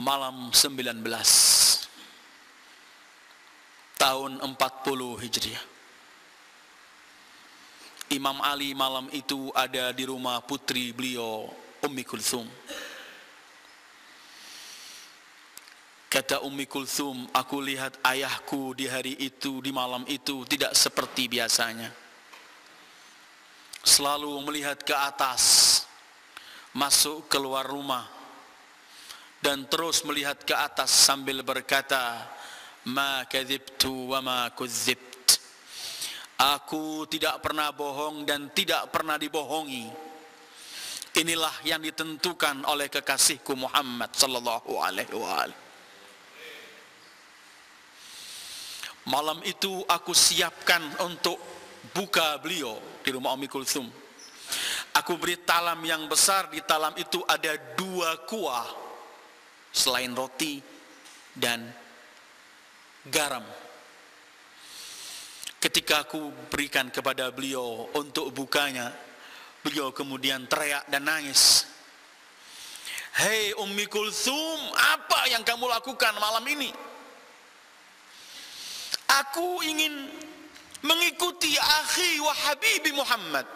malam 19 tahun 40 Hijriah. Imam Ali malam itu ada di rumah putri beliau, Ummi Kulthum. Kata Ummi Kulthum, aku lihat ayahku di hari itu, di malam itu tidak seperti biasanya. Selalu melihat ke atas, masuk keluar rumah, dan terus melihat ke atas sambil berkata, ma kadzibtu wa ma kudzibt. Aku tidak pernah bohong dan tidak pernah dibohongi. Inilah yang ditentukan oleh kekasihku Muhammad sallallahu alaihi wasallam. Malam itu aku siapkan untuk buka beliau di rumah Ummi Kulthum. Aku beri talam yang besar, di talam itu ada 2 kuah selain roti dan garam. Ketika aku berikan kepada beliau untuk bukanya, beliau kemudian teriak dan nangis. Hei Ummi Kulthum, apa yang kamu lakukan malam ini? Aku ingin mengikuti akhi wa habibi Muhammad.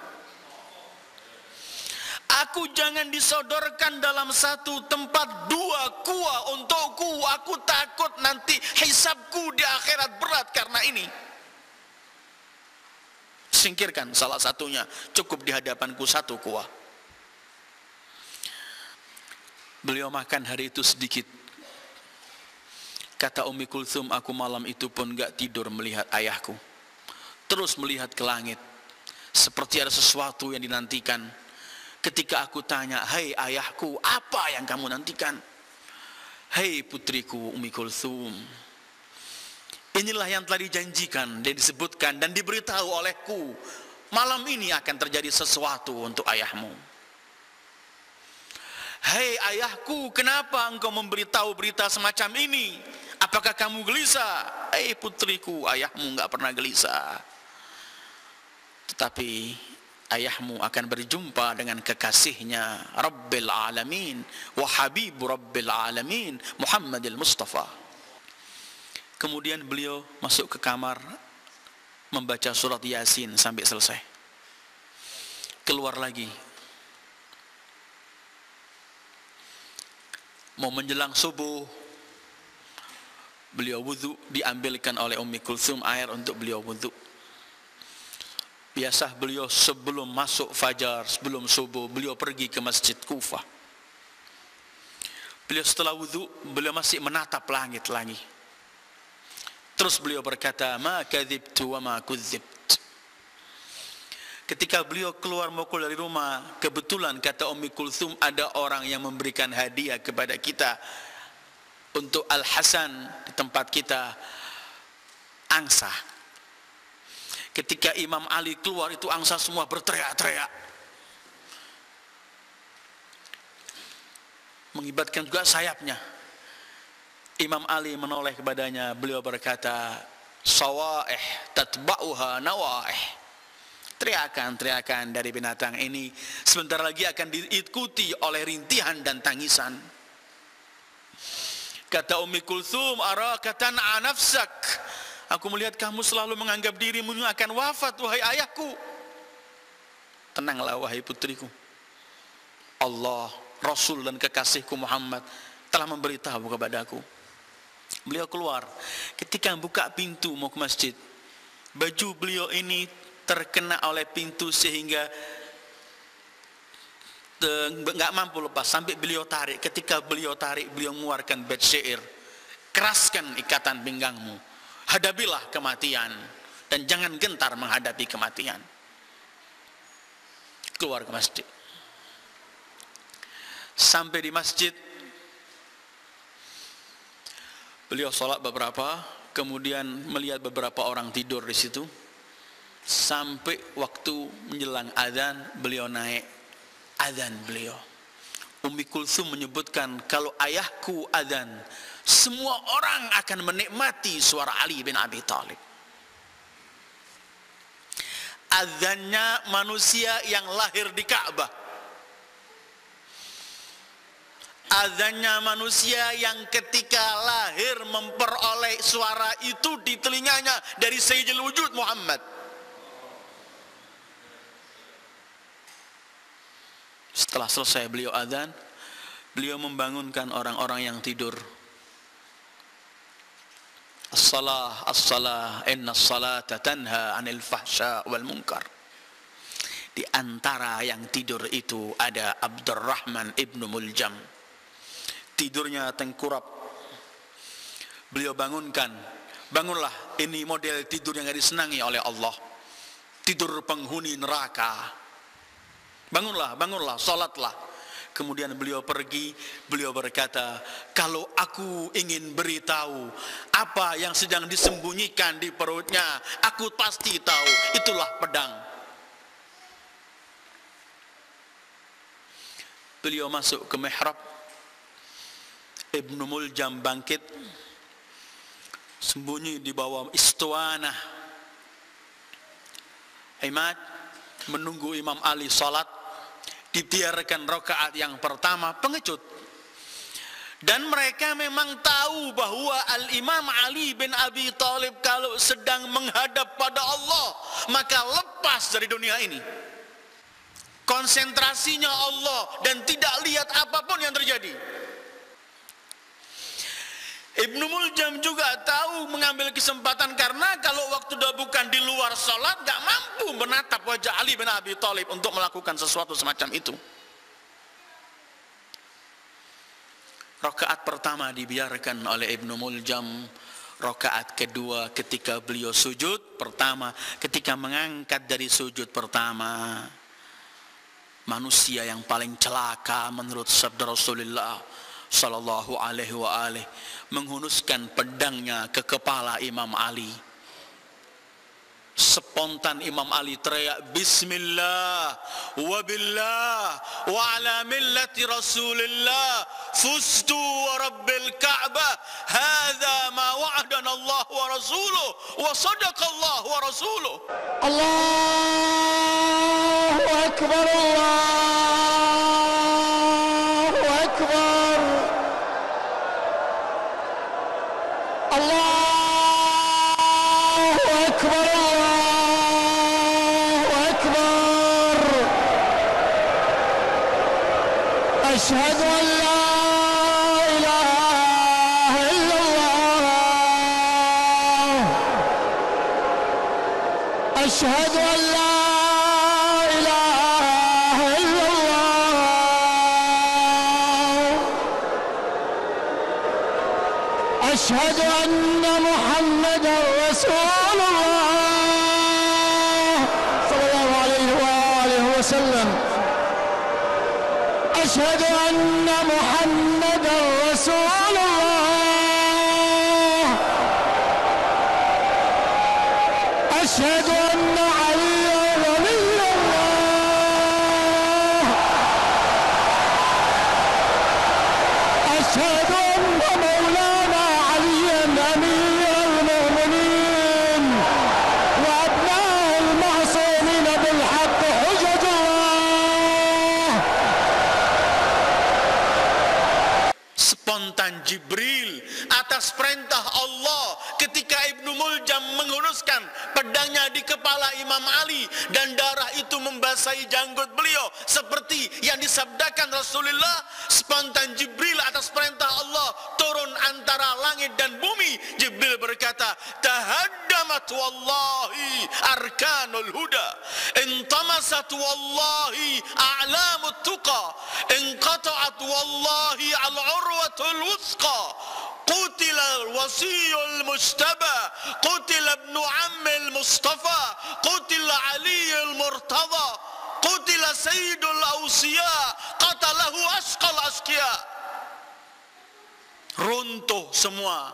Aku jangan disodorkan dalam satu tempat 2 kuah untukku. Aku takut nanti hisabku di akhirat berat karena ini. Singkirkan salah satunya, cukup di hadapanku 1 kuah. Beliau makan hari itu sedikit. Kata Ummi Kulthum, aku malam itu pun gak tidur melihat ayahku. Terus melihat ke langit, seperti ada sesuatu yang dinantikan. Ketika aku tanya, hai ayahku, apa yang kamu nantikan? Hai putriku Ummi Kulthum, inilah yang telah dijanjikan dan disebutkan dan diberitahu olehku. Malam ini akan terjadi sesuatu untuk ayahmu. Hei ayahku, kenapa engkau memberitahu berita semacam ini? Apakah kamu gelisah? Hei putriku, ayahmu enggak pernah gelisah. Tetapi ayahmu akan berjumpa dengan kekasihnya Rabbil Alamin wa Habibu Rabbil Alamin Muhammadil Mustafa. Kemudian beliau masuk ke kamar, membaca surat Yasin sampai selesai. Keluar lagi. Mau menjelang subuh, beliau wudhu, diambilkan oleh Ummi Kulthum air untuk beliau wudhu. Biasa beliau sebelum masuk fajar, sebelum subuh, beliau pergi ke Masjid Kufah. Beliau setelah wudhu, beliau masih menatap langit lagi. Terus beliau berkata, ma kadzibtu wa ma kudzibt. Ketika beliau keluar mau keluar dari rumah, kebetulan kata Ummi Kulthum ada orang yang memberikan hadiah kepada kita untuk Al-Hasan di tempat kita, angsa. Ketika Imam Ali keluar, itu angsa semua berteriak-teriak, mengibatkan juga sayapnya. Imam Ali menoleh kepadanya, beliau berkata, sawaih tatba'uha nawaih. Teriakan-teriakan dari binatang ini sebentar lagi akan diikuti oleh rintihan dan tangisan. Kata Ummi Kulthum, araka tan'a nafsak. Aku melihat kamu selalu menganggap dirimu akan wafat, wahai ayahku. Tenanglah wahai putriku. Allah, Rasul dan kekasihku Muhammad telah memberitahu kepadaku. Beliau keluar. Ketika buka pintu mau ke masjid, baju beliau ini terkena oleh pintu sehingga enggak mampu lepas sampai beliau tarik. Ketika beliau tarik, beliau mengeluarkan bait syair, keraskan ikatan pinggangmu, hadapilah kematian dan jangan gentar menghadapi kematian. Keluar ke masjid. Sampai di masjid, beliau sholat beberapa, kemudian melihat beberapa orang tidur di situ. Sampai waktu menjelang azan, beliau naik azan beliau. Ummi Kulthum menyebutkan, kalau ayahku azan, semua orang akan menikmati suara Ali bin Abi Thalib. Azannya manusia yang lahir di Ka'bah. Azannya manusia yang ketika lahir memperoleh suara itu di telinganya dari Sayyidil Wujud Muhammad. Setelah selesai beliau azan, beliau membangunkan orang-orang yang tidur. As-salah, as-salah, inna as-salata tanha 'anil fahsya wal munkar. Di antara yang tidur itu ada Abdurrahman ibnu Muljam. Tidurnya tengkurap. Beliau bangunkan, bangunlah, ini model tidur yang disenangi oleh Allah. Tidur penghuni neraka. Bangunlah, bangunlah, salatlah. Kemudian beliau pergi, beliau berkata, kalau aku ingin beritahu apa yang sedang disembunyikan di perutnya, aku pasti tahu, itulah pedang. Beliau masuk ke mihrab. Ibnu Muljam bangkit, sembunyi di bawah istuanah Imad, menunggu Imam Ali salat. Dibiarkan rakaat yang pertama, pengecut. Dan mereka memang tahu bahwa Al-Imam Ali bin Abi Thalib kalau sedang menghadap pada Allah, maka lepas dari dunia ini. Konsentrasinya Allah dan tidak lihat apapun yang terjadi. Ibnu Muljam juga tahu mengambil kesempatan, karena kalau waktu dah bukan di luar sholat gak mampu menatap wajah Ali bin Abi Thalib untuk melakukan sesuatu semacam itu. Rakaat pertama dibiarkan oleh Ibnu Muljam. Rakaat kedua ketika beliau sujud, pertama ketika mengangkat dari sujud pertama, manusia yang paling celaka menurut sabda Rasulullah sallallahu alaihi wa alihi, menghunuskan pedangnya ke kepala Imam Ali. Spontan Imam Ali teriak, Bismillah wa billah wa ala millati Rasulillah fustu wa rabbil Ka'bah hadza ma wa'adana Allah wa rasuluh wa sadaqa Allah wa rasuluh. Allahu akbar, Allahu akbar, Allahu akbar, Allahu akbar. Ashhadu an la ilaha illallah. Ashhadu an la ilaha illallah. Ashhadu anna Muhammadan Rasulullah sallallahu alaihi wa alihi wasallam. Ashhadu anna Muhammadan Rasulullah. Ashhadu anna Aliyan waliyullah. Ashhadu anna Maulana Aliyan amirul mu'minin wa abna'ul ma'sumin bil haqq hujjatullah. Spontan Jibril atas perintah Allah ketika Ibnu Muljam menghunuskan pedangnya di kepala Imam Ali dan darah itu membasahi janggut beliau seperti yang disabdakan Rasulullah. Spontan Jibril atas perintah Allah turun antara langit dan bumi. Jibril berkata, tahaddamat wallahi arkanul huda, intamasat wallahi a'lamut tuqa, inqata'at wallahi al-urwatul wuthqa, qutila al-wasiyul mujtaba, qutila ibnu ammil mustafa, qutila aliyul murtada, qutila sayyidul awsiya, qatalahu asqal asqiya. Runtuh semua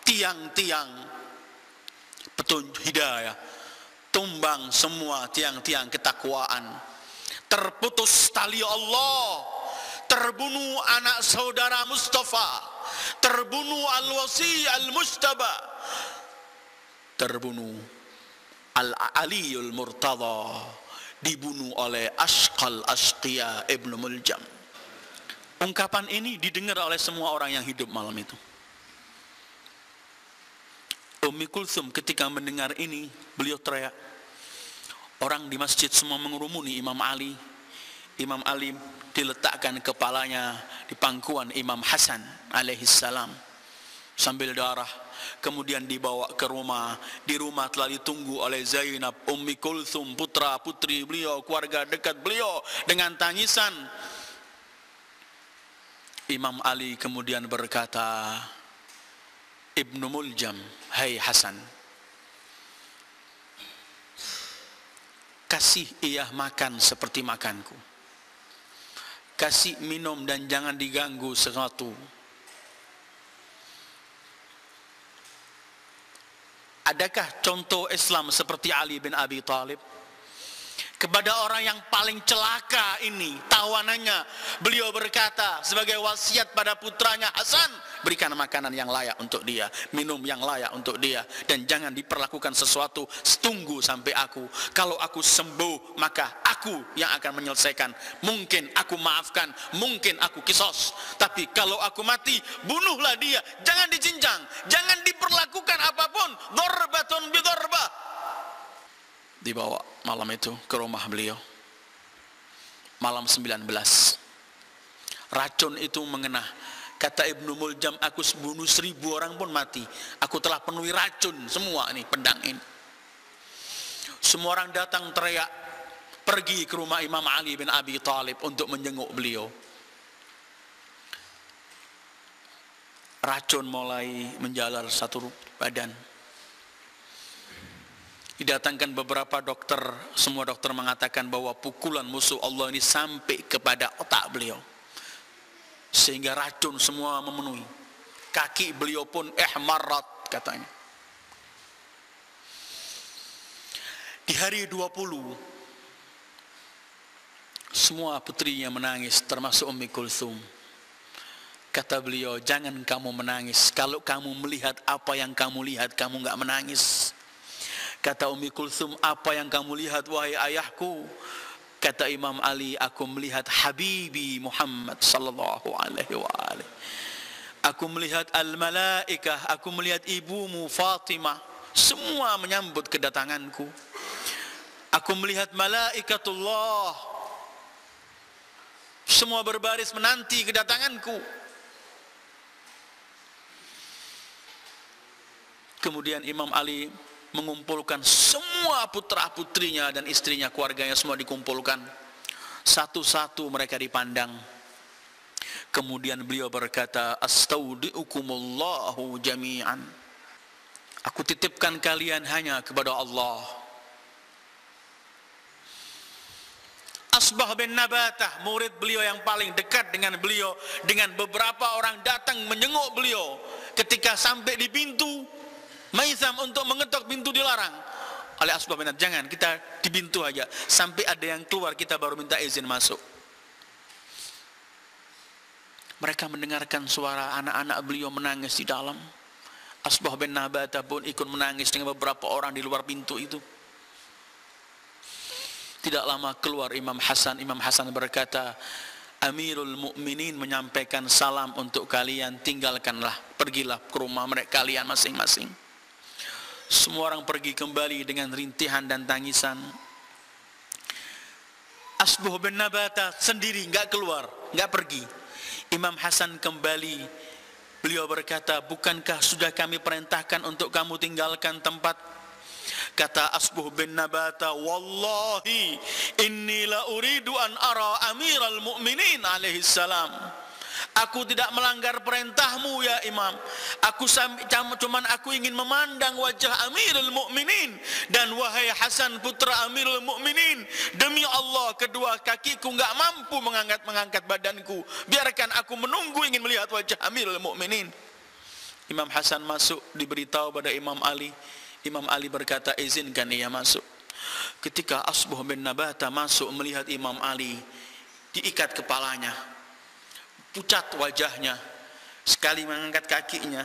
tiang-tiang petunjuk hidayah, tumbang semua tiang-tiang ketakwaan, terputus tali Allah, terbunuh anak saudara Mustafa, terbunuh al-wasi al-mujtaba, terbunuh al-aliyul murtada, dibunuh oleh asqal asqiya Ibnu Muljam. Ungkapan ini didengar oleh semua orang yang hidup malam itu. Ummi Kulthum ketika mendengar ini, beliau teriak. Orang di masjid semua mengerumuni Imam Ali. Imam Ali diletakkan kepalanya di pangkuan Imam Hasan alaihissalam sambil darah. Kemudian dibawa ke rumah. Di rumah telah ditunggu oleh Zainab, Ummi Kulthum, putra putri beliau, keluarga dekat beliau dengan tangisan. Imam Ali kemudian berkata, Ibnu Muljam, hai Hasan, kasih ia makan seperti makanku, kasih minum dan jangan diganggu sesuatu. Adakah contoh Islam seperti Ali bin Abi Thalib? Kepada orang yang paling celaka ini, tawanannya, beliau berkata sebagai wasiat pada putranya Hasan, berikan makanan yang layak untuk dia, minum yang layak untuk dia, dan jangan diperlakukan sesuatu, tunggu sampai aku. Kalau aku sembuh, maka aku yang akan menyelesaikan. Mungkin aku maafkan, mungkin aku kisos. Tapi kalau aku mati, bunuhlah dia. Jangan dicincang, jangan diperlakukan apapun. Dorbatun bidorbah. Dibawa malam itu ke rumah beliau. Malam 19. Racun itu mengenah. Kata Ibnu Muljam, aku bunuh 1000 orang pun mati. Aku telah penuhi racun semua ini, pedang ini. Semua orang datang teriak, pergi ke rumah Imam Ali bin Abi Thalib untuk menjenguk beliau. Racun mulai menjalar satu badan. Didatangkan beberapa dokter, semua dokter mengatakan bahwa pukulan musuh Allah ini sampai kepada otak beliau, sehingga racun semua memenuhi. Kaki beliau pun ihmarat katanya. Di hari 20, semua putrinya menangis, termasuk Ummi Kulthum. Kata beliau, jangan kamu menangis. Kalau kamu melihat apa yang kamu lihat, kamu enggak menangis. Kata Ummi Kulthum, apa yang kamu lihat wahai ayahku? Kata Imam Ali, aku melihat Habibi Muhammad sallallahu alaihi wa alihi. Aku melihat al-malaikah, aku melihat ibumu Fatimah, semua menyambut kedatanganku. Aku melihat malaikatullah, semua berbaris menanti kedatanganku. Kemudian Imam Ali mengumpulkan semua putra-putrinya dan istrinya, keluarganya semua dikumpulkan. Satu-satu mereka dipandang. Kemudian beliau berkata, astaudiukumullahu jami'an. Aku titipkan kalian hanya kepada Allah. Asbah bin Nabatah, murid beliau yang paling dekat dengan beliau, dengan beberapa orang datang menjenguk beliau. Ketika sampai di pintu, Maitham untuk mengetok pintu dilarang oleh Asbah bin Nabatah. Jangan, kita di pintu aja. Sampai ada yang keluar, kita baru minta izin masuk. Mereka mendengarkan suara anak-anak beliau menangis di dalam. Asbah bin Nabatah pun ikut menangis dengan beberapa orang di luar pintu itu. Tidak lama keluar Imam Hasan. Imam Hasan berkata, Amirul Mukminin menyampaikan salam untuk kalian, tinggalkanlah, pergilah ke rumah mereka kalian masing-masing. Semua orang pergi kembali dengan rintihan dan tangisan. Asbah bin Nabatah sendiri enggak keluar, enggak pergi. Imam Hasan kembali. Beliau berkata, bukankah sudah kami perintahkan untuk kamu tinggalkan tempat? Kata Asbah bin Nabatah, wallahi inni la uridu an ara amiral mu'minin alaihi salam. Aku tidak melanggar perintahmu ya Imam. Cuman aku ingin memandang wajah Amirul Mukminin. Dan wahai Hasan putra Amirul Mukminin, demi Allah kedua kakiku enggak mampu mengangkat badanku. Biarkan aku menunggu ingin melihat wajah Amirul Mukminin. Imam Hasan masuk, diberitahu pada Imam Ali. Imam Ali berkata, izinkan ia masuk. Ketika Asbah bin Nabatah masuk melihat Imam Ali, diikat kepalanya, pucat wajahnya, sekali mengangkat kakinya,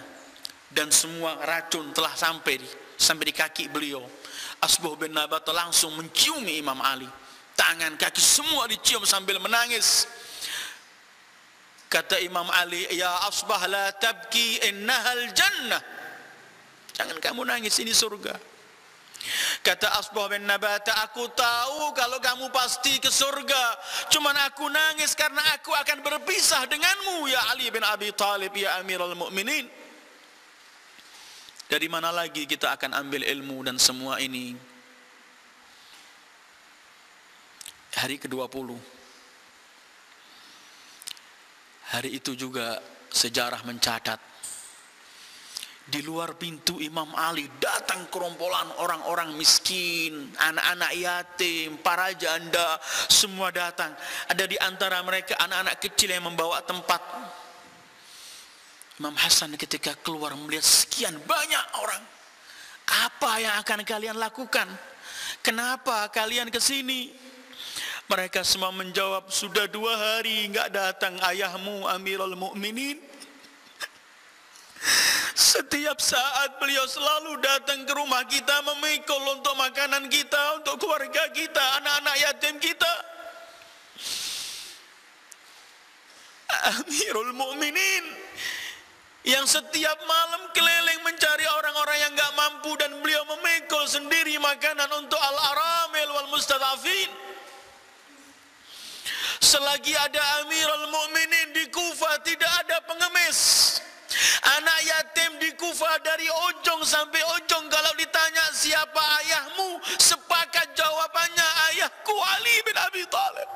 dan semua racun telah sampai di kaki beliau. Asbah bin Nabatah langsung menciumi Imam Ali, tangan kaki semua dicium sambil menangis. Kata Imam Ali, ya Asbah la tabki innahal jannah. Jangan kamu nangis, ini surga. Kata Asbah bin Nabata, aku tahu kalau kamu pasti ke surga. Cuman aku nangis karena aku akan berpisah denganmu, ya Ali bin Abi Thalib, ya Amirul Mukminin. Dari mana lagi kita akan ambil ilmu dan semua ini? Hari ke-20. Hari itu juga sejarah mencatat, di luar pintu Imam Ali datang kerombolan orang-orang miskin, anak-anak yatim, para janda, semua datang. Ada di antara mereka anak-anak kecil yang membawa tempat. Imam Hasan ketika keluar melihat sekian banyak orang, apa yang akan kalian lakukan? Kenapa kalian ke sini? Mereka semua menjawab, sudah 2 hari enggak datang ayahmu Amirul Mukminin. Setiap saat beliau selalu datang ke rumah kita, memikul untuk makanan kita, untuk keluarga kita, anak-anak yatim kita. Amirul Mukminin yang setiap malam keliling mencari orang-orang yang enggak mampu, dan beliau memikul sendiri makanan untuk al-aramil wal mustadafin. Selagi ada Amirul Mukminin di Kufah, tidak ada pengemis. Anak yatim di Kufah dari ujung sampai ujung, kalau ditanya siapa ayahmu, sepakat jawabannya ayahku Ali bin Abi Thalib.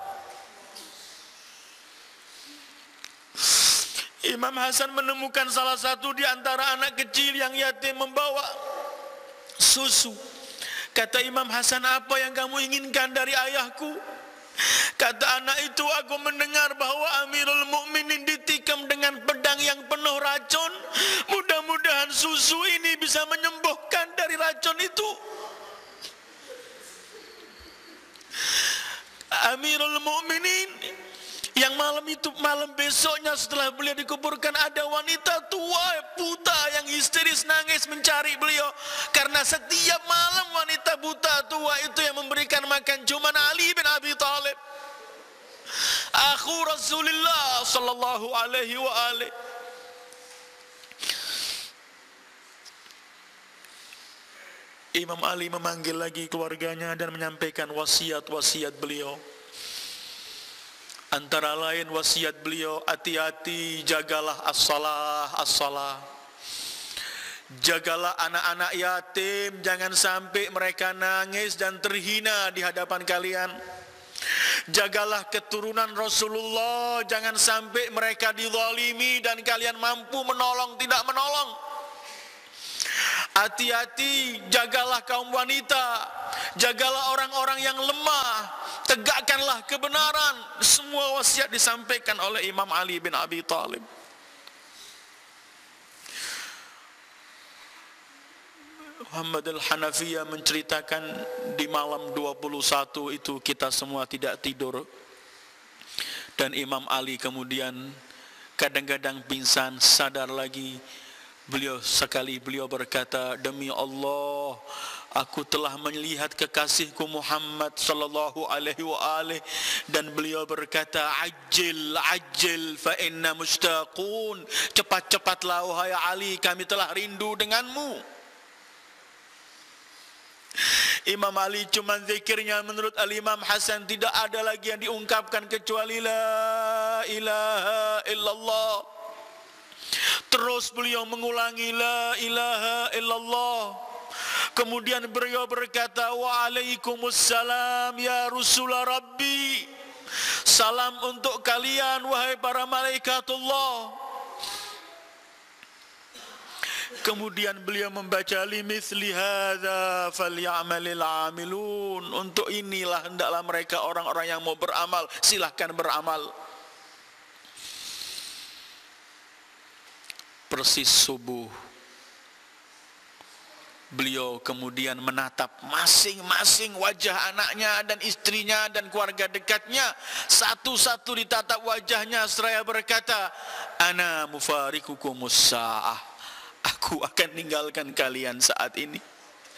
Imam Hasan menemukan salah satu di antara anak kecil yang yatim membawa susu. Kata Imam Hasan, apa yang kamu inginkan dari ayahku? Kata anak itu, aku mendengar bahwa Amirul Mukminin ditikam dengan pedang yang penuh racun. Mudah-mudahan susu ini bisa menyembuhkan dari racun itu. Amirul Mukminin yang malam besoknya setelah beliau dikuburkan, ada wanita tua buta yang histeris nangis mencari beliau, karena setiap malam wanita buta tua itu yang memberikan makan cuma Ali bin Abi Thalib, akhu Rasulullah sallallahu alaihi wa alihi. Imam Ali memanggil lagi keluarganya dan menyampaikan wasiat-wasiat beliau. Antara lain wasiat beliau, hati-hati, jagalah as-salah, as-salah. Jagalah anak-anak yatim, jangan sampai mereka nangis dan terhina di hadapan kalian. Jagalah keturunan Rasulullah, jangan sampai mereka dizalimi dan kalian mampu menolong, tidak menolong. Hati-hati, jagalah kaum wanita, jagalah orang-orang yang lemah, tegakkanlah kebenaran. Semua wasiat disampaikan oleh Imam Ali bin Abi Thalib. Muhammad al-Hanafiyah menceritakan di malam 21 itu kita semua tidak tidur, dan Imam Ali kemudian kadang-kadang pingsan, sadar lagi. Beliau berkata, demi Allah, aku telah melihat kekasihku Muhammad sallallahu alaihi wa alihi, dan beliau berkata, ajil ajil fa inna mushtaqun, cepat-cepatlah wahai Ali, kami telah rindu denganmu. Imam Ali cuma zikirnya menurut Al-Imam Hasan tidak ada lagi yang diungkapkan kecuali la ilaha illallah. Terus beliau mengulangi la ilaha illallah. Kemudian beliau berkata, waalaikumsalam ya Rasulullah Rabbi, salam untuk kalian wahai para malaikatullah. Kemudian beliau membaca limithli hadza falyamalil amilun, untuk inilah hendaklah mereka orang-orang yang mau beramal, silahkan beramal. Persis subuh, beliau kemudian menatap masing-masing wajah anaknya dan istrinya dan keluarga dekatnya. Satu-satu ditatap wajahnya seraya berkata, ana mufarikukumus sa'ah, aku akan tinggalkan kalian saat ini.